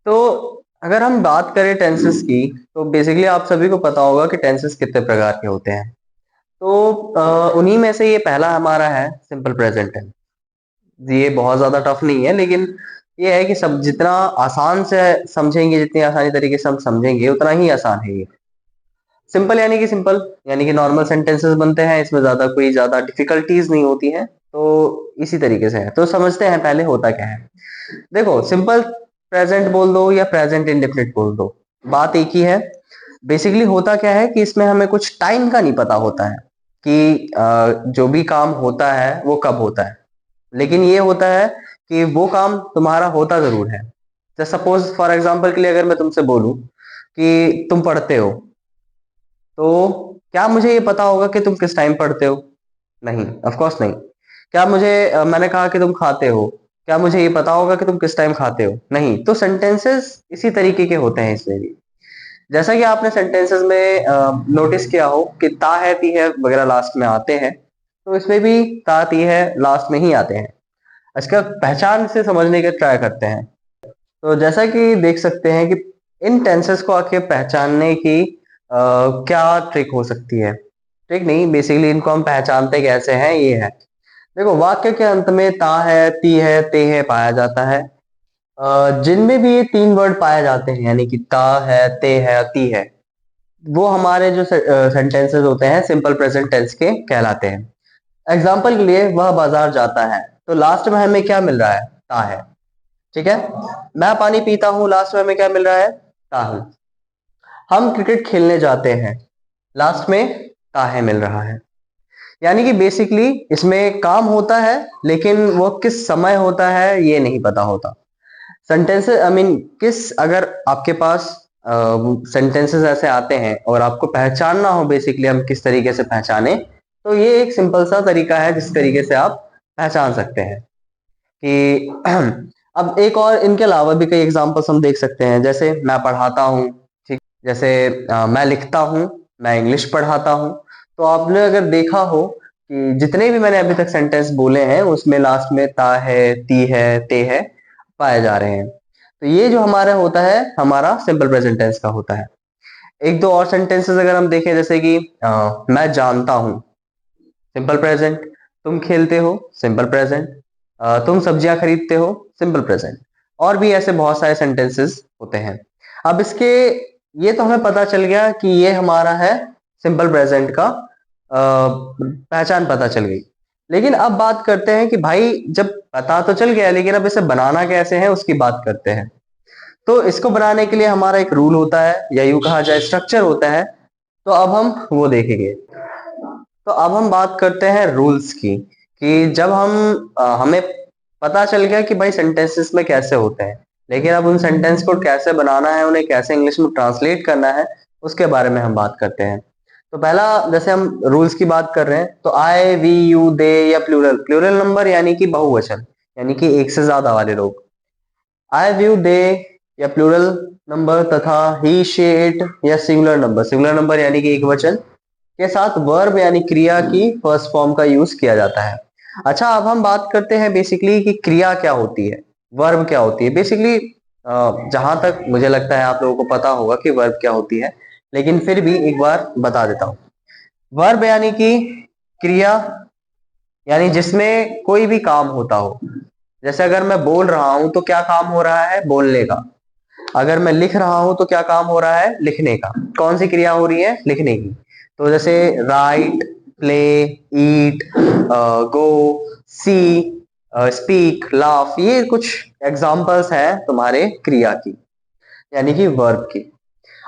तो अगर हम बात करें टेंसेस की, तो बेसिकली आप सभी को पता होगा कि टेंसेस कितने प्रकार के होते हैं। तो उन्हीं में से ये पहला हमारा है सिंपल प्रेजेंट टेंस। ये बहुत ज्यादा टफ नहीं है, लेकिन ये है कि सब जितना आसान से समझेंगे, जितनी आसानी तरीके से हम समझेंगे उतना ही आसान है ये। सिंपल यानी कि नॉर्मल सेंटेंसेस बनते हैं, इसमें ज्यादा डिफिकल्टीज नहीं होती हैं। तो इसी तरीके से है, तो समझते हैं पहले होता क्या है। देखो, सिंपल प्रेजेंट बोल दो या प्रेजेंट इंडेफिनिट बोल दो, बात एक ही है। बेसिकली होता क्या है कि इसमें हमें कुछ टाइम का नहीं पता होता है कि जो भी काम होता है वो कब होता है, लेकिन ये होता है कि वो काम तुम्हारा होता जरूर है। जैसे सपोज फॉर एग्जांपल के लिए अगर मैं तुमसे बोलूं कि तुम पढ़ते हो, तो क्या मुझे ये पता होगा कि तुम किस टाइम पढ़ते हो? नहीं, ऑफ कोर्स नहीं। क्या मुझे मैंने कहा कि तुम खाते हो, क्या मुझे ये पता होगा कि तुम किस टाइम खाते हो? नहीं। तो सेंटेंसेस इसी तरीके के होते हैं इसमें भी। जैसा कि आपने सेंटेंसेस में नोटिस किया हो कि ता है ती है वगैरह लास्ट में आते हैं, तो इसमें भी ता ती है लास्ट में ही आते हैं। इसका पहचान से समझने का ट्राई करते हैं। तो जैसा कि देख सकते हैं कि इन टेंसेस को आके पहचानने की क्या ट्रिक हो सकती है। ट्रिक नहीं, बेसिकली इनको हम पहचानते कैसे हैं ये है। देखो, वाक्य के अंत में ता है ती है ते है पाया जाता है। जिनमें भी ये तीन वर्ड पाए जाते हैं, यानी कि ता है ते है ती है, वो हमारे जो सेंटेंसेस होते हैं सिंपल प्रेजेंट टेंस के कहलाते हैं। एग्जाम्पल के लिए, वह बाजार जाता है, तो लास्ट में हमें क्या मिल रहा है? ता है। ठीक है। मैं पानी पीता हूं, लास्ट में हमें क्या मिल रहा है? ता हूं। हम क्रिकेट खेलने जाते हैं, लास्ट में ता है मिल रहा है। यानी कि बेसिकली इसमें काम होता है, लेकिन वो किस समय होता है ये नहीं पता होता। सेंटेंसेस आई मीन किस अगर आपके पास सेंटेंसेस ऐसे आते हैं और आपको पहचानना हो बेसिकली हम किस तरीके से पहचाने, तो ये एक सिंपल सा तरीका है जिस तरीके से आप पहचान सकते हैं कि अब एक और इनके अलावा भी कई एग्जांपल्स हम देख सकते हैं। जैसे मैं पढ़ाता हूँ, ठीक। जैसे मैं लिखता हूँ, मैं इंग्लिश पढ़ाता हूँ। तो आपने अगर देखा हो कि जितने भी मैंने अभी तक सेंटेंस बोले हैं उसमें लास्ट में ता है ती है ते है पाए जा रहे हैं। तो ये जो हमारा होता है, हमारा सिंपल प्रेजेंट टेंस का होता है। एक दो और सेंटेंसेस अगर हम देखें, जैसे कि मैं जानता हूं, सिंपल प्रेजेंट। तुम खेलते हो, सिंपल प्रेजेंट। तुम सब्जियां खरीदते हो, सिंपल प्रेजेंट। और भी ऐसे बहुत सारे सेंटेंसेस होते हैं। अब इसके ये तो हमें पता चल गया कि ये हमारा है सिंपल प्रेजेंट का पहचान पता चल गई। लेकिन अब बात करते हैं कि भाई जब पता तो चल गया, लेकिन अब इसे बनाना कैसे है उसकी बात करते हैं। तो इसको बनाने के लिए हमारा एक रूल होता है, या यूं कहा जाए स्ट्रक्चर होता है। तो अब हम वो देखेंगे। तो अब हम बात करते हैं रूल्स की, कि जब हमें पता चल गया कि भाई सेंटेंसेस में कैसे होते हैं, लेकिन अब उन सेंटेंस को कैसे बनाना है, उन्हें कैसे इंग्लिश में ट्रांसलेट करना है, उसके बारे में हम बात करते हैं। तो पहला, जैसे हम रूल्स की बात कर रहे हैं, तो आई वी यू दे या प्लूरल, प्लूरल नंबर यानी कि बहुवचन, यानी कि एक से ज्यादा वाले लोग। आई व्यू दे या प्लूरल नंबर, तथा ही शी इट या सिंगुलर नंबर, सिंगुलर नंबर यानी कि एक वचन के साथ वर्ब यानी क्रिया की फर्स्ट फॉर्म का यूज किया जाता है। अच्छा, अब हम बात करते हैं बेसिकली कि क्रिया क्या होती है, वर्ब क्या होती है। बेसिकली जहां तक मुझे लगता है आप लोगों को पता होगा कि वर्ब क्या होती है, लेकिन फिर भी एक बार बता देता हूं। वर्ब यानी कि क्रिया, यानी जिसमें कोई भी काम होता हो। जैसे अगर मैं बोल रहा हूं तो क्या काम हो रहा है? बोलने का। अगर मैं लिख रहा हूं तो क्या काम हो रहा है? लिखने का। कौन सी क्रिया हो रही है? लिखने की। तो जैसे राइट, प्ले, ईट, गो, सी, स्पीक, लाफ, ये कुछ एग्जाम्पल्स हैं तुम्हारे क्रिया की, यानी कि वर्ब की।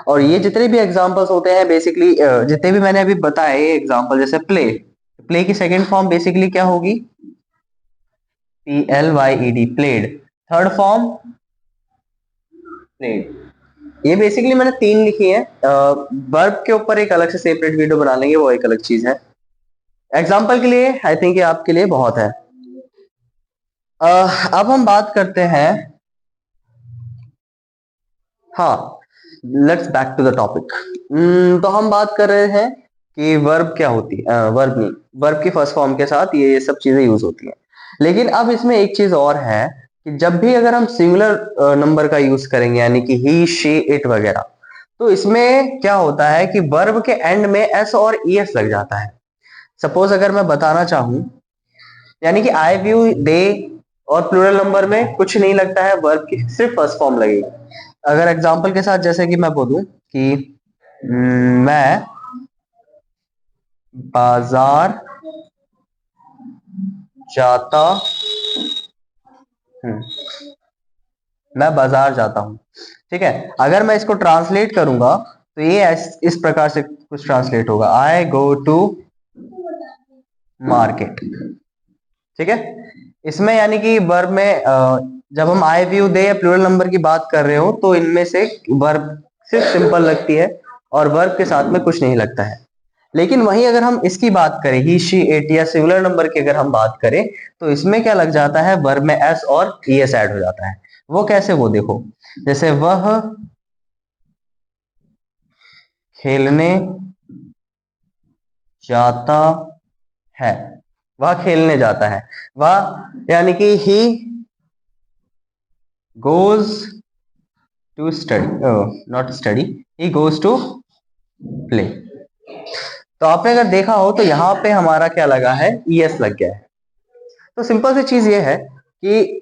और ये जितने भी एग्जाम्पल्स होते हैं बेसिकली, जितने भी मैंने अभी बताए एग्जाम्पल, जैसे प्ले, प्ले की सेकेंड फॉर्म बेसिकली क्या होगी? P L Y E D, played. Third form played. ये बेसिकली मैंने तीन लिखी है। वर्ब के ऊपर एक अलग से सेपरेट वीडियो बना लेंगे, वो एक अलग चीज है। एग्जाम्पल के लिए आई थिंक ये आपके लिए बहुत है। अब हम बात करते हैं, हाँ, let's back to the topic. तो हम बात कर रहे हैं कि वर्ब क्या होती है। वर्ब नहीं, वर्ब की फर्स्ट फॉर्म के साथ ये सब चीजें यूज होती हैं। लेकिन अब इसमें एक चीज और है कि जब भी अगर हम सिंगुलर नंबर का यूज करेंगे यानी कि ही शी इट वगैरह, तो इसमें क्या होता है कि वर्ब के एंड में एस और ईएस लग जाता है। सपोज अगर मैं बताना चाहूं, यानी कि आई व्यू दे और प्लूरल नंबर में कुछ नहीं लगता है, वर्ब की सिर्फ फर्स्ट फॉर्म लगेगी। अगर एग्जांपल के साथ जैसे कि मैं बोलूं कि मैं बाजार जाता हूं, मैं बाजार जाता हूं। ठीक है, अगर मैं इसको ट्रांसलेट करूंगा तो ये इस प्रकार से कुछ ट्रांसलेट होगा, आई गो टू मार्केट। ठीक है, इसमें यानी कि वर्ब में जब हम आई व्यू दे या प्लूरल नंबर की बात कर रहे हो तो इनमें से वर्ब सिर्फ सिंपल लगती है और वर्ब के साथ में कुछ नहीं लगता है। लेकिन वहीं अगर हम इसकी बात करें, ही शी इट या सिंगुलर नंबर की अगर हम बात करें, तो इसमें क्या लग जाता है, वर्ब में एस और ईएस ऐड हो जाता है। वो कैसे, वो देखो, जैसे वह खेलने जाता है, वह खेलने जाता है, वह यानी कि he goes to study, not study, he goes to play. तो आपने अगर देखा हो तो यहाँ पे हमारा क्या लगा है, ईएस लग गया है। तो सिंपल सी चीज ये है कि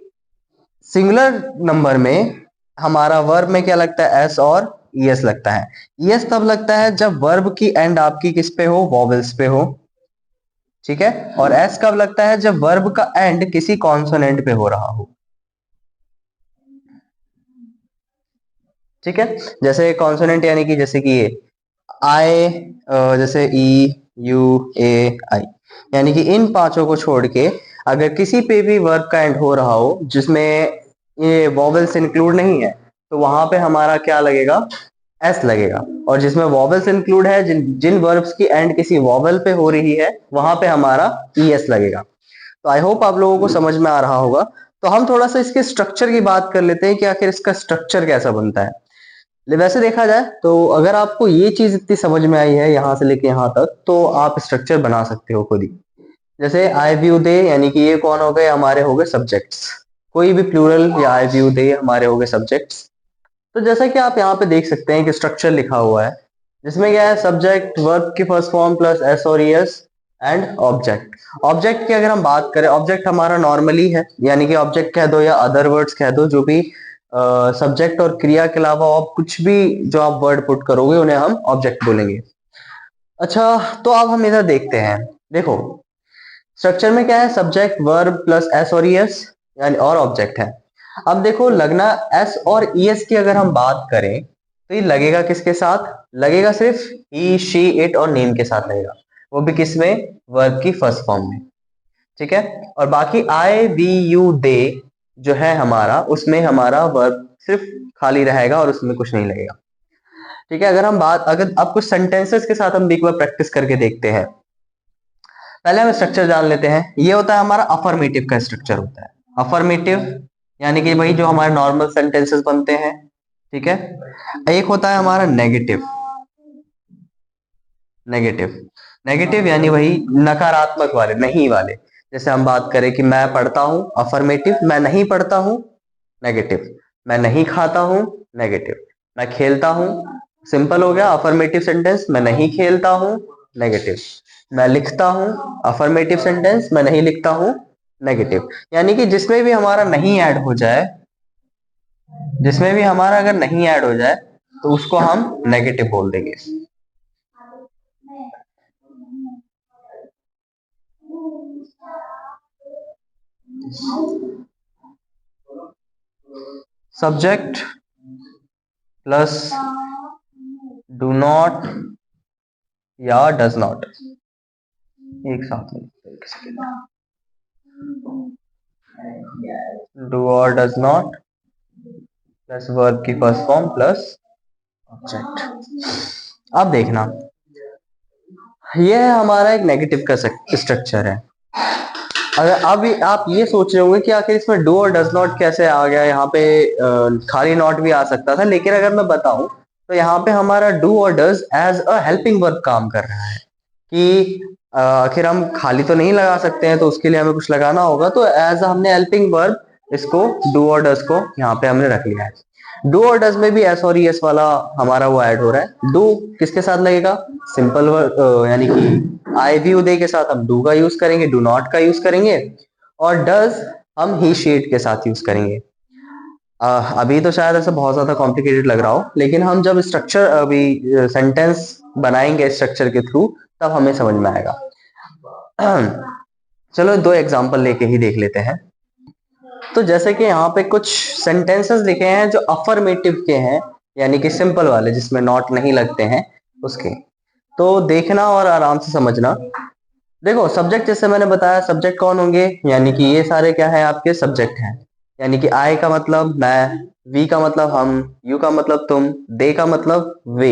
सिंगुलर नंबर में हमारा वर्ब में क्या लगता है, एस और ईएस लगता है। ईएस तब लगता है जब वर्ब की एंड आपकी किस पे हो, वॉवेल्स पे हो। ठीक है, और एस कब लगता है, जब वर्ब का एंड किसी कॉन्सोनेंट पे हो रहा हो। ठीक है, जैसे कॉन्सोनेंट यानी कि जैसे कि ये आई, जैसे ई यू ए आई, यानी कि इन पांचों को छोड़ के अगर किसी पे भी वर्ब का एंड हो रहा हो जिसमें ये वॉवेल्स इंक्लूड नहीं है, तो वहां पे हमारा क्या लगेगा, एस लगेगा। और जिसमें वॉवेल्स इंक्लूड है, जिन जिन वर्ब्स की एंड किसी वॉवेल पे हो रही है, वहां पे हमारा ईएस लगेगा। तो आई होप आप लोगों को समझ में आ रहा होगा। तो हम थोड़ा सा इसके स्ट्रक्चर की बात कर लेते हैं कि आखिर इसका स्ट्रक्चर कैसा बनता है। वैसे देखा जाए तो अगर आपको ये चीज इतनी समझ में आई है यहां से लेके यहां तक, तो आप स्ट्रक्चर बना सकते हो खुद ही। जैसे आई व्यू दे, यानी कि ये कौन हो गए, हमारे हो गए सब्जेक्ट्स। कोई भी प्लूरल या आई व्यू दे हमारे हो गए सब्जेक्ट्स। तो जैसा कि आप यहाँ पे देख सकते हैं कि स्ट्रक्चर लिखा हुआ है, जिसमें क्या है, सब्जेक्ट, वर्ब की फर्स्ट फॉर्म प्लस एस और ईएस एंड ऑब्जेक्ट। ऑब्जेक्ट की अगर हम बात करें, ऑब्जेक्ट हमारा नॉर्मली है, यानी कि ऑब्जेक्ट कह दो या अदर वर्ड्स कह दो, जो भी सब्जेक्ट और क्रिया के अलावा आप कुछ भी जो आप वर्ड पुट करोगे उन्हें हम ऑब्जेक्ट बोलेंगे। अच्छा, तो अब हम इधर देखते हैं। देखो, स्ट्रक्चर में क्या है, सब्जेक्ट, वर्ब प्लस एस और ईएस, यानी और ऑब्जेक्ट है। अब देखो, लगना एस और ईएस की अगर हम बात करें तो ये लगेगा किसके साथ, लगेगा सिर्फ ही शी इट और नेम के साथ लगेगा, वो भी किसमें, वर्ब की फर्स्ट फॉर्म में। ठीक है, और बाकी आई वी यू दे जो है हमारा, उसमें हमारा वर्ब सिर्फ खाली रहेगा और उसमें कुछ नहीं लगेगा। ठीक है, अगर हम बात, अगर अब कुछ सेंटेंसेस के साथ हम एक बार प्रैक्टिस करके देखते हैं। पहले हम स्ट्रक्चर जान लेते हैं। ये होता है हमारा अफर्मेटिव का स्ट्रक्चर होता है। अफर्मेटिव यानी कि भाई जो हमारे नॉर्मल सेंटेंसेस बनते हैं। ठीक है, एक होता है हमारा नेगेटिव। नेगेटिव नेगेटिव यानी वही नकारात्मक वाले, नहीं वाले। जैसे हम बात करें कि मैं पढ़ता हूं, अफर्मेटिव। मैं नहीं पढ़ता हूं, नेगेटिव। मैं नहीं खाता हूं, नेगेटिव। मैं खेलता हूं, सिंपल हो गया अफर्मेटिव सेंटेंस, मैं नहीं खेलता हूं, नेगेटिव। मैं लिखता हूं, अफर्मेटिव सेंटेंस, मैं नहीं लिखता हूं, नेगेटिव। यानी कि जिसमें भी हमारा नहीं ऐड हो जाए, जिसमें भी हमारा अगर नहीं ऐड हो जाए तो उसको हम नेगेटिव बोल देंगे। सब्जेक्ट प्लस डू नॉट या डज नॉट, एक साथ में डू और डज नॉट प्लस वर्ब की फर्स्ट फॉर्म प्लस ऑब्जेक्ट। अब देखना, यह हमारा एक नेगेटिव का स्ट्रक्चर है। अगर अब आप ये सोच रहे होंगे कि आखिर इसमें डू और डज नॉट कैसे आ गया, यहाँ पे खाली नॉट भी आ सकता था। लेकिन अगर मैं बताऊं तो यहाँ पे हमारा डू और does as a helping verb काम कर रहा है कि आखिर हम खाली तो नहीं लगा सकते हैं, तो उसके लिए हमें कुछ लगाना होगा। तो एज हमने हेल्पिंग वर्ब इसको डू और डज को यहाँ पे हमने रख लिया है। डू और डज में भी एस और एस वाला हमारा वो ऐड हो रहा है। डू किसके साथ लगेगा? सिंपल वर्ब, यानी कि आई भी उदय के साथ हम डू का यूज करेंगे, डू नॉट का यूज करेंगे, और डज हम ही शीट के साथ यूज करेंगे। अभी तो शायद ऐसा बहुत ज्यादा कॉम्प्लिकेटेड लग रहा हो, लेकिन हम जब स्ट्रक्चर अभी सेंटेंस बनाएंगे स्ट्रक्चर के थ्रू, तब हमें समझ में आएगा। चलो दो एग्जांपल लेके ही देख लेते हैं। तो जैसे कि यहाँ पे कुछ सेंटेंसेस लिखे हैं जो अफर्मेटिव के हैं, यानी कि सिंपल वाले जिसमें नॉट नहीं लगते हैं उसके, तो देखना और आराम से समझना। देखो सब्जेक्ट जैसे मैंने बताया, सब्जेक्ट कौन होंगे, यानी कि ये सारे क्या है आपके सब्जेक्ट हैं। यानी कि आई का मतलब मैं, वी का मतलब हम, यू का मतलब तुम, दे का मतलब वे,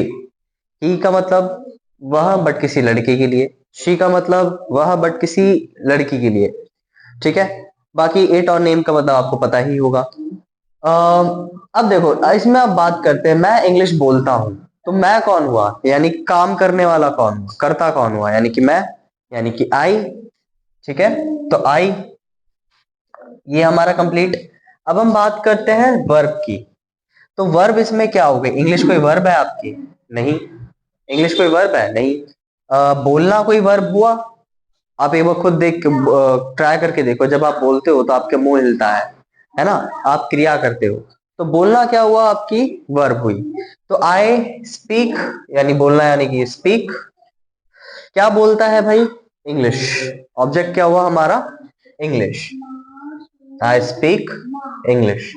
ही का मतलब वह बट किसी लड़के के लिए, शी का मतलब वह बट किसी लड़की के लिए। ठीक है, बाकी इट और नेम का मतलब आपको पता ही होगा। अब देखो इसमें अब बात करते हैं, मैं इंग्लिश बोलता हूं, तो मैं कौन हुआ, यानी काम करने वाला कौन हुआ, करता कौन हुआ, यानी कि मैं, यानी कि आई। ठीक है, तो आई ये हमारा कंप्लीट। अब हम बात करते हैं वर्ब की। तो वर्ब इसमें क्या हो गई, इंग्लिश कोई वर्ब है आपकी? नहीं। इंग्लिश कोई वर्ब है? नहीं। बोलना कोई वर्ब हुआ? आप एक बार खुद देख ट्राई करके देखो, जब आप बोलते हो तो आपके मुंह हिलता है ना, आप क्रिया करते हो, तो बोलना क्या हुआ, आपकी वर्ब हुई। तो आई स्पीक, यानी बोलना, यानी कि स्पीक क्या बोलता है भाई, इंग्लिश। ऑब्जेक्ट क्या हुआ हमारा, इंग्लिश। I speak English.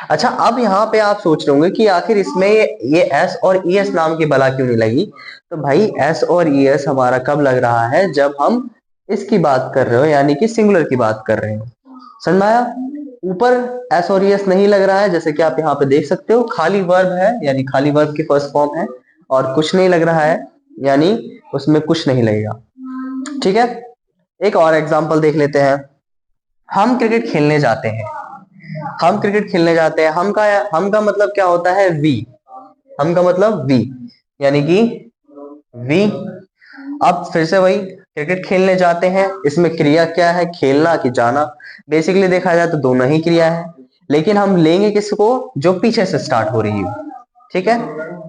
अच्छा, अब यहाँ पे आप सोच रहे होंगे कि आखिर इसमें ये एस और ई एस नाम की बला क्यों नहीं लगी। तो भाई एस और ई एस हमारा कब लग रहा है, जब हम इसकी बात कर रहे हो, यानी कि सिंगुलर की बात कर रहे हो। समझ में आया? ऊपर एस और ई एस नहीं लग रहा है, जैसे कि आप यहाँ पे देख सकते हो, खाली वर्ब है, यानी खाली वर्ब की फर्स्ट फॉर्म है, और कुछ नहीं लग रहा है, यानी उसमें कुछ नहीं लगेगा। ठीक है, एक और एग्जांपल देख लेते हैं। हम क्रिकेट खेलने जाते हैं, हम क्रिकेट खेलने जाते हैं, हम का मतलब क्या होता है, वी। हम का मतलब वी, यानी कि वी। अब फिर से वही, क्रिकेट खेलने जाते हैं, इसमें क्रिया क्या है, खेलना कि जाना। बेसिकली देखा जाए तो दोनों ही क्रिया है, लेकिन हम लेंगे किसको, जो पीछे से स्टार्ट हो रही हो। ठीक है,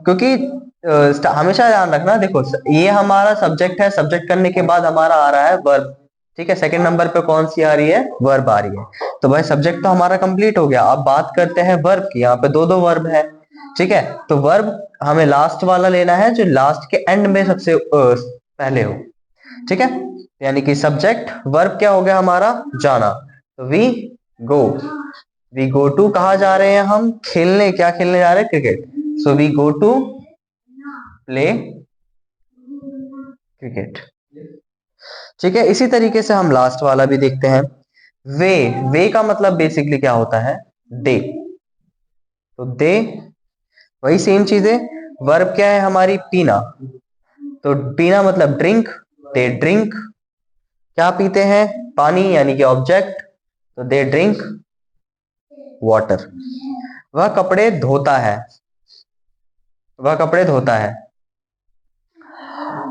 क्योंकि हमेशा ध्यान रखना, देखो ये हमारा सब्जेक्ट है, सब्जेक्ट करने के बाद हमारा आ रहा है वर्ब। ठीक है, सेकंड नंबर पे कौन सी आ रही है, वर्ब आ रही है। तो भाई सब्जेक्ट तो हमारा कंप्लीट हो गया, अब बात करते हैं वर्ब की। यहाँ पे दो दो वर्ब है। ठीक है, तो वर्ब हमें लास्ट वाला लेना है, जो लास्ट के एंड में सबसे पहले हो। ठीक है, यानी कि सब्जेक्ट वर्ब क्या हो गया हमारा, जाना। तो गो वी गो टू कहा जा रहे हैं हम, खेलने, क्या खेलने जा रहे हैं, cricket. So we go to play cricket. ठीक है, इसी तरीके से हम लास्ट वाला भी देखते हैं। वे, वे का मतलब बेसिकली क्या होता है, दे। तो दे, वही सेम चीज है। वर्ब क्या है हमारी, पीना। तो पीना मतलब ड्रिंक, दे ड्रिंक। क्या पीते हैं, पानी, यानी कि ऑब्जेक्ट। तो दे ड्रिंक वाटर। वह कपड़े धोता है, वह कपड़े धोता है।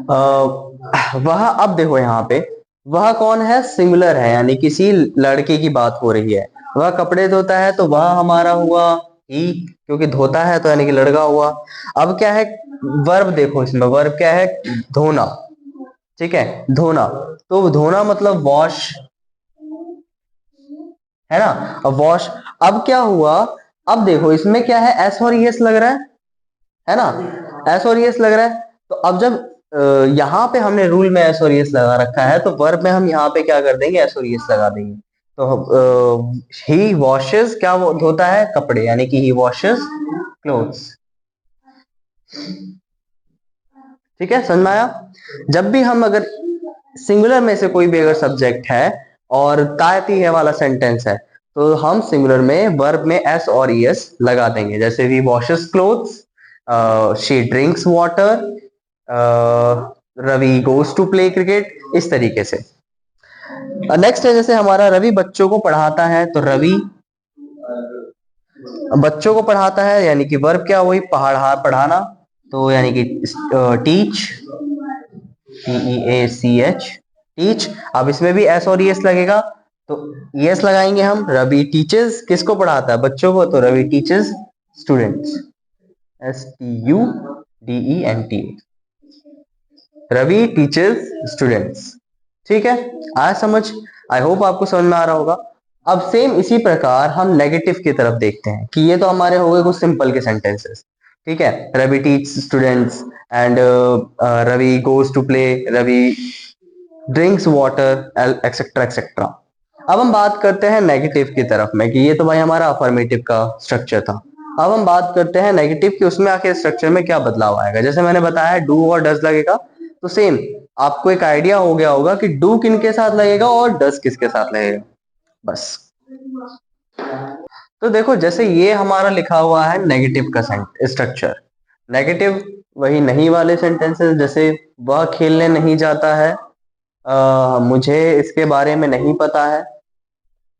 वह, अब देखो यहाँ पे वह कौन है, सिंगुलर है, यानी किसी लड़के की बात हो रही है। वह कपड़े धोता है, तो वह हमारा हुआ ही, क्योंकि धोता है तो यानी कि लड़का हुआ। अब क्या है, वर्ब देखो, इसमें वर्ब क्या है, धोना। ठीक है, धोना, तो धोना मतलब वॉश, है ना, अब वॉश। अब क्या हुआ, अब देखो इसमें क्या है, एस और एस लग रहा है ना, एस और एस लग रहा है। तो अब जब यहाँ पे हमने रूल में एस और एस लगा रखा है, तो वर्ब में हम यहाँ पे क्या कर देंगे, एस और एस लगा देंगे। तो ही वॉशेस, क्या वो धोता है, कपड़े, यानी कि ही वॉशेस क्लोथ्स। ठीक है, समझ में आया? जब भी हम अगर सिंगुलर में से कोई भी अगर सब्जेक्ट है और तायती है वाला सेंटेंस है, तो हम सिंगुलर में वर्ब में एस और एस लगा देंगे। जैसे we washes clothes, she drinks water, Ravi goes to play cricket, इस तरीके से। नेक्स्ट है, जैसे हमारा रवि बच्चों को पढ़ाता है, तो रवि बच्चों को पढ़ाता है, यानी कि वर्ब क्या, वही पढ़ाना। तो यानी कि टीच, TEACH, टीच। अब इसमें भी एस और एस लगेगा, तो यस लगाएंगे हम। रवि टीचर्स किसको पढ़ाता है? बच्चों को। तो Ravi teachers students, STUDENT, Ravi teachers students. ठीक है, आया समझ? आई होप आपको समझ में आ रहा होगा। अब सेम इसी प्रकार हम नेगेटिव की तरफ देखते हैं कि ये तो हमारे हो गए कुछ सिंपल के सेंटेंसेस। ठीक है, Ravi teach students and Ravi goes to play, Ravi drinks water, etcetera etcetera. अब हम बात करते हैं नेगेटिव की तरफ में कि ये तो भाई हमारा अफर्मेटिव का स्ट्रक्चर था। अब हम बात करते हैं नेगेटिव की, उसमें आखिर स्ट्रक्चर में क्या बदलाव आएगा। जैसे मैंने बताया डू और डज लगेगा, तो सेम आपको एक आइडिया हो गया होगा कि डू किनके साथ लगेगा और डज किसके साथ लगेगा, बस। तो देखो, जैसे ये हमारा लिखा हुआ है नेगेटिव का स्ट्रक्चर। नेगेटिव वही नहीं वाले सेंटेंसेस, जैसे वह खेलने नहीं जाता है, मुझे इसके बारे में नहीं पता है,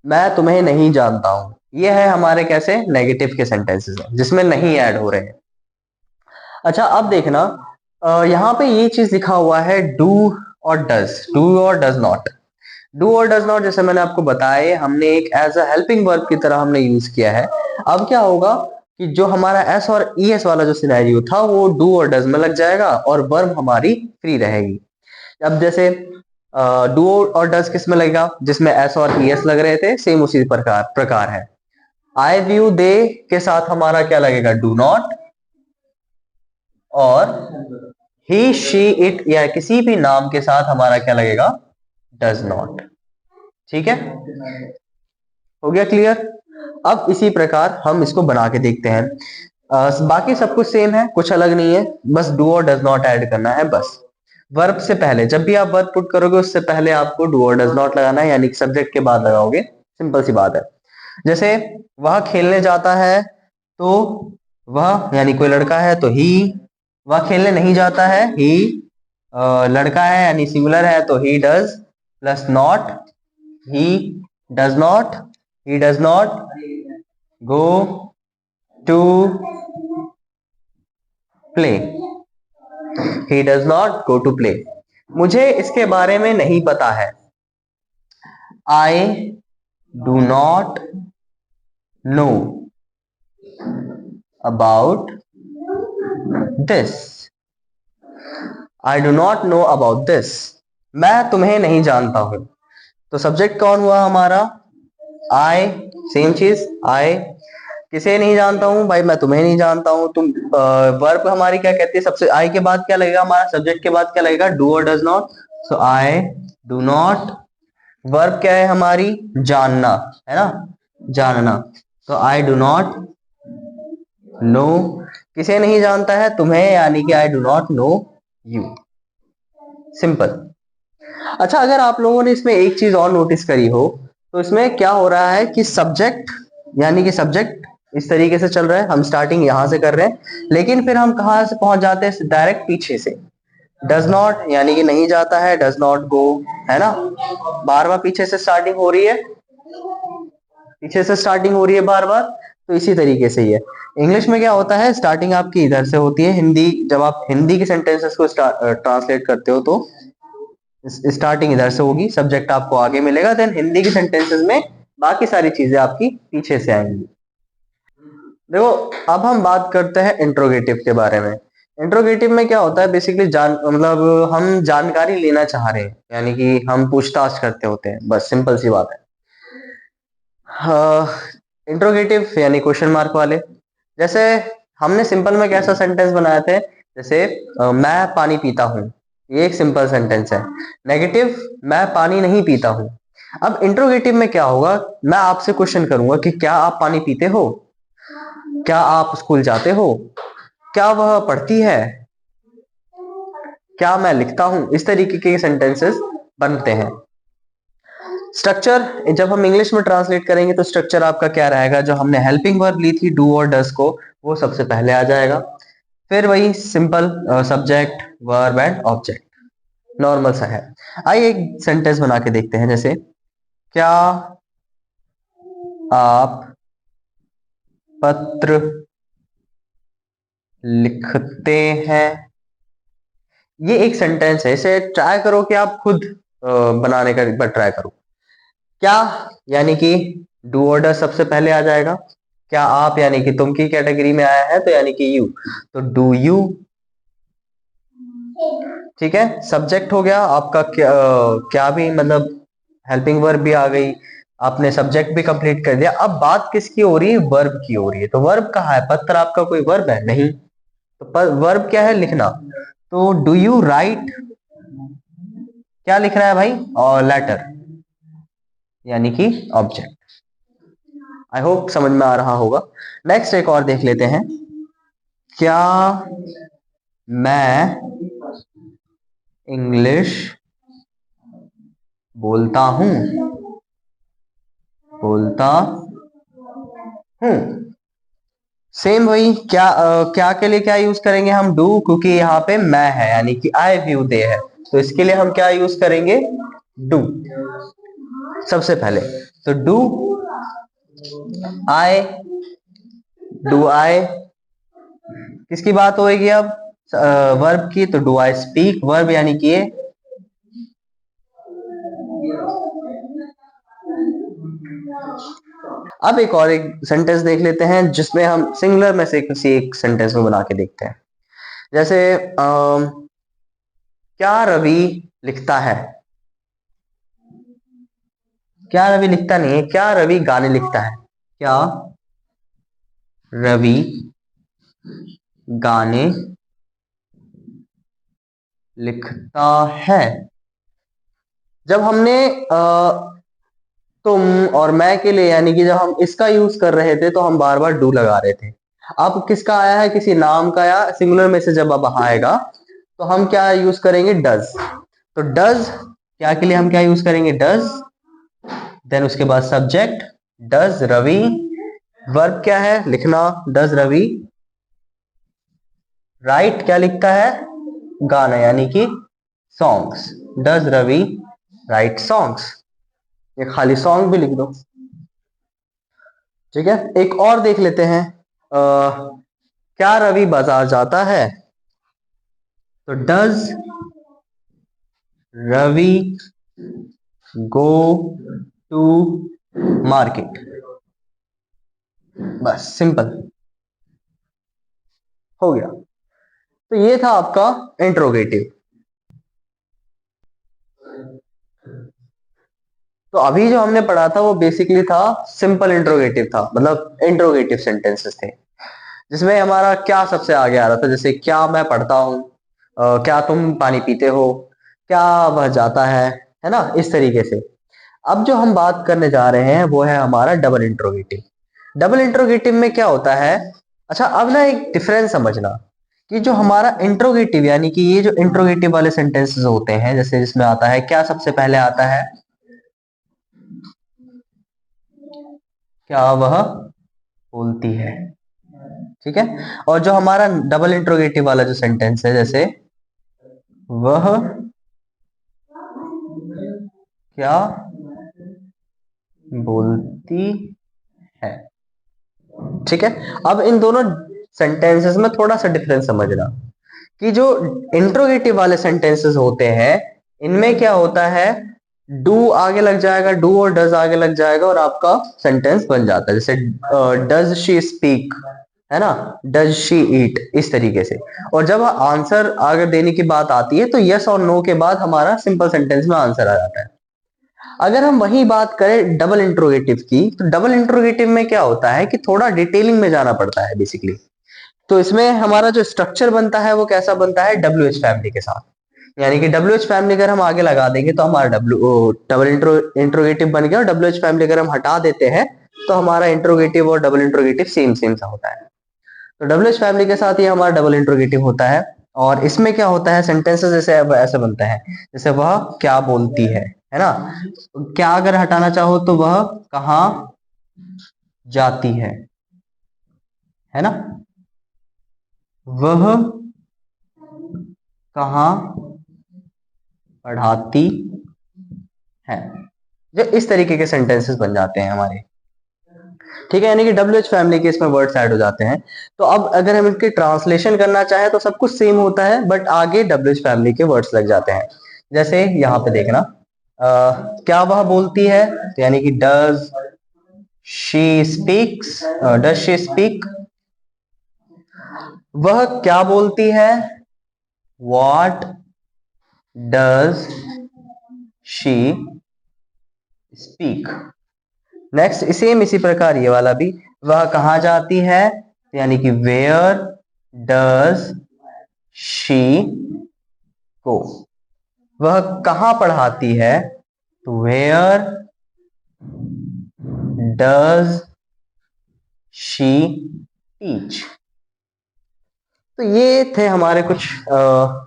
मैं तुम्हें नहीं जानता हूं। ये है हमारे कैसे नेगेटिव के सेंटेंसेस हैं जिसमें नहीं ऐड हो रहे हैं। अच्छा, अब देखना, यहाँ पे ये चीज लिखा हुआ है डू और डज, डू और डज नॉट। डू और डज नॉट जैसे मैंने आपको बताया, हमने एक एज अ हेल्पिंग वर्ब की तरह हमने यूज किया है। अब क्या होगा कि जो हमारा एस और ई एस वाला जो सिनेरियो था वो डू और डज में लग जाएगा और वर्ब हमारी फ्री रहेगी। अब जैसे डू और डज किस में लगेगा? जिसमें एस और ई एस लग रहे थे, सेम उसी प्रकार है। आई व्यू दे के साथ हमारा क्या लगेगा? Do not. और ही शी इट या किसी भी नाम के साथ हमारा क्या लगेगा? Does not. ठीक है, हो गया क्लियर? अब इसी प्रकार हम इसको बना के देखते हैं। बाकी सब कुछ सेम है, कुछ अलग नहीं है, बस डू और डज नॉट ऐड करना है बस। वर्ब से पहले, जब भी आप वर्ब पुट करोगे उससे पहले आपको डू और डज नॉट लगाना है, यानी कि सब्जेक्ट के बाद लगाओगे। सिंपल सी बात है। जैसे वह खेलने जाता है, तो वह यानी कोई लड़का है तो ही, वह खेलने नहीं जाता है ही, लड़का है यानी सिंगुलर है तो he does, plus not, he does not, he does not go to play, he does not go to play। मुझे इसके बारे में नहीं पता है, I do not know about this, I do not know about this। मैं तुम्हें नहीं जानता हूं। तो सब्जेक्ट कौन हुआ हमारा? I। सेम चीज, I किसे नहीं जानता हूं भाई? मैं तुम्हें नहीं जानता हूं। तुम वर्ब हमारी क्या कहती है? सबसे आई के बाद क्या लगेगा? हमारा सब्जेक्ट के बाद क्या लगेगा? डू और does not. So I do not. Verb क्या है हमारी? जानना, है ना, जानना। तो आई डू नॉट नो, किसे नहीं जानता है? तुम्हें, यानी कि I do not know you. Simple. अच्छा, अगर आप लोगों ने इसमें एक चीज और नोटिस करी हो, तो इसमें क्या हो रहा है कि सब्जेक्ट, यानी कि सब्जेक्ट इस तरीके से चल रहा है, हम स्टार्टिंग यहां से कर रहे हैं, लेकिन फिर हम कहां से पहुंच जाते हैं? डायरेक्ट पीछे से। डज नॉट यानी कि नहीं जाता है, डज नॉट गो, है ना, बार बार पीछे से स्टार्टिंग हो रही है, पीछे से स्टार्टिंग हो रही है बार बार। तो इसी तरीके से ही है। इंग्लिश में क्या होता है, स्टार्टिंग आपकी इधर से होती है। हिंदी, जब आप हिंदी के सेंटेंसेस को ट्रांसलेट करते हो तो स्टार्टिंग इधर से होगी, सब्जेक्ट आपको आगे मिलेगा, देन हिंदी की सेंटेंसेस में बाकी सारी चीजें आपकी पीछे से आएंगी। देखो, अब हम बात करते हैं इंट्रोगेटिव के बारे में। इंट्रोगेटिव में क्या होता है बेसिकली, मतलब हम जानकारी लेना चाह रहे हैं, यानी कि हम पूछताछ करते होते हैं, बस सिंपल सी बात है। इंट्रोगेटिव यानी क्वेश्चन मार्क वाले। जैसे हमने सिंपल में कैसा सेंटेंस बनाए थे? जैसे मैं पानी पीता हूँ, ये एक सिंपल सेंटेंस है। नेगेटिव, मैं पानी नहीं पीता हूँ। अब इंट्रोगेटिव में क्या होगा? मैं आपसे क्वेश्चन करूंगा कि क्या आप पानी पीते हो, क्या आप स्कूल जाते हो, क्या वह पढ़ती है, क्या मैं लिखता हूं। इस तरीके के सेंटेंसेस बनते हैं। स्ट्रक्चर जब हम इंग्लिश में ट्रांसलेट करेंगे तो स्ट्रक्चर आपका क्या रहेगा? जो हमने हेल्पिंग वर्ब ली थी डू और डज को, वो सबसे पहले आ जाएगा। फिर वही simple subject, verb and object, normal सा है। आइए एक सेंटेंस बना के देखते हैं। जैसे क्या आप पत्र लिखते हैं? ये एक सेंटेंस है, इसे ट्राई करो कि आप खुद बनाने का एक बार ट्राई करो। क्या यानी कि डू और डज सबसे पहले आ जाएगा। क्या आप यानी कि तुम की कैटेगरी में आया है तो यानी कि यू, तो डू यू। ठीक है, सब्जेक्ट हो गया आपका, क्या भी मतलब हेल्पिंग वर्ब भी आ गई, आपने सब्जेक्ट भी कंप्लीट कर दिया। अब बात किसकी हो रही है, वर्ब की हो रही है। तो वर्ब कहाँ है, पत्र आपका कोई वर्ब है नहीं, तो वर्ब क्या है, लिखना। तो डू यू राइट, क्या लिख रहा है भाई, और लेटर यानी कि ऑब्जेक्ट। आई होप समझ में आ रहा होगा। नेक्स्ट एक और देख लेते हैं। क्या मैं इंग्लिश बोलता हूं, बोलता हूं। सेम वही, क्या के लिए क्या यूज करेंगे हम, डू, क्योंकि यहाँ पे मैं है यानी कि आई व्यू दे है, तो इसके लिए हम क्या यूज करेंगे, डू सबसे पहले। तो डू आई, डू आई किसकी बात होगी अब, वर्ब की, तो डू आई स्पीक, वर्ब यानी कि ये। अब एक और एक सेंटेंस देख लेते हैं जिसमें हम सिंगुलर में से किसी एक सेंटेंस में बना के देखते हैं। जैसे क्या रवि लिखता है, क्या रवि लिखता नहीं है, क्या रवि गाने लिखता है। क्या रवि गाने लिखता है। जब हमने तुम और मैं के लिए यानी कि जब हम इसका यूज कर रहे थे तो हम बार बार डू लगा रहे थे। अब किसका आया है, किसी नाम का या सिंगुलर में से जब अब आएगा तो हम क्या यूज करेंगे, डज। तो डज क्या के लिए हम क्या यूज करेंगे, डज, देन उसके बाद सब्जेक्ट डज रवि, वर्ब क्या है, लिखना, डज रवि राइट, क्या लिखता है, गाना यानी कि songs, does Ravi write songs, ये खाली सॉन्ग भी लिख दो। ठीक है, एक और देख लेते हैं। क्या रवि बाजार जाता है, तो does Ravi go to market, बस सिंपल हो गया। तो ये था आपका इंट्रोगेटिव। तो अभी जो हमने पढ़ा था वो बेसिकली था सिंपल इंट्रोगेटिव था, मतलब इंट्रोगेटिव सेंटेंसेस थे जिसमें हमारा क्या सबसे आगे आ रहा था, जैसे क्या मैं पढ़ता हूँ, क्या तुम पानी पीते हो, क्या वह जाता है ना, इस तरीके से। अब जो हम बात करने जा रहे हैं वो है हमारा डबल इंट्रोगेटिव। डबल इंट्रोगेटिव में क्या होता है, अच्छा अब ना एक डिफरेंस समझना, कि जो हमारा इंट्रोगेटिव यानी कि ये जो इंट्रोगेटिव वाले सेंटेंसेस होते हैं, जैसे जिसमें आता है क्या सबसे पहले आता है, क्या वह बोलती है। ठीक है, और जो हमारा डबल इंट्रोगेटिव वाला जो सेंटेंस है, जैसे वह क्या बोलती है। ठीक है, अब इन दोनों सेंटेंसेस में थोड़ा सा डिफरेंस समझना, कि जो इंट्रोगेटिव वाले सेंटेंसेस होते हैं इनमें क्या होता है, डू आगे लग जाएगा, डू और डज आगे लग जाएगा और आपका सेंटेंस बन जाता है। जैसे डज शी स्पीक, है ना, डज शी ईट, इस तरीके से। और जब आंसर आगे देने की बात आती है तो यस और नो के बाद हमारा सिंपल सेंटेंस में आंसर आ जाता है। अगर हम वही बात करें डबल इंट्रोगेटिव की, तो डबल इंट्रोगेटिव में क्या होता है कि थोड़ा डिटेलिंग में जाना पड़ता है बेसिकली। तो इसमें हमारा जो स्ट्रक्चर बनता है वो कैसा बनता है, डब्ल्यू एच फैमिली के साथ। यानी कि डब्ल्यू एच फैमिली अगर हम आगे लगा देंगे तो हमारा डबल इंट्रोगेटिव बन गया, और डब्ल्यू एच फैमिली अगर हम हटा देते हैं तो हमारा इंट्रोगेटिव और डबल इंट्रोगेटिव सेम सेम सा होता है। तो डब्ल्यू एच फैमिली के साथ ही हमारा डबल इंट्रोगेटिव होता है। और इसमें क्या होता है, सेंटेंसेस जैसे ऐसे बनते हैं, जैसे वह क्या बोलती है ना, क्या अगर हटाना चाहो तो वह कहाँ जाती है ना, वह कहाँ पढ़ाती है। जो इस तरीके के सेंटेंसेस बन जाते हैं हमारे। ठीक है, यानी कि डब्ल्यू एच फैमिली के इसमें वर्ड्स ऐड हो जाते हैं। तो अब अगर हम इसकी ट्रांसलेशन करना चाहें तो सब कुछ सेम होता है, बट आगे डब्ल्यू एच फैमिली के वर्ड्स लग जाते हैं। जैसे यहाँ पे देखना, क्या वह बोलती है, तो यानी कि does she speaks, does she speak. वह क्या बोलती है, what does she speak. Next same इसी प्रकार ये वाला भी, वह कहाँ जाती है, यानी कि वेयर डज शी गो। वह कहाँ पढ़ाती है, तो वेयर डज शी टीच। तो ये थे हमारे कुछ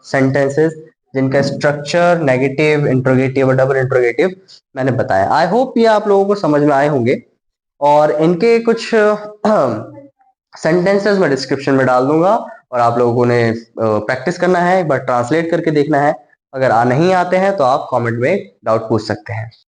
सेंटेंसेस जिनका स्ट्रक्चर नेगेटिव, इंट्रोगेटिव और डबल इंट्रोगेटिव मैंने बताया। आई होप ये आप लोगों को समझ में आए होंगे, और इनके कुछ सेंटेंसेस मैं डिस्क्रिप्शन में डाल दूंगा, और आप लोगों ने प्रैक्टिस करना है, एक बार ट्रांसलेट करके देखना है। अगर नहीं आते हैं तो आप कमेंट में डाउट पूछ सकते हैं।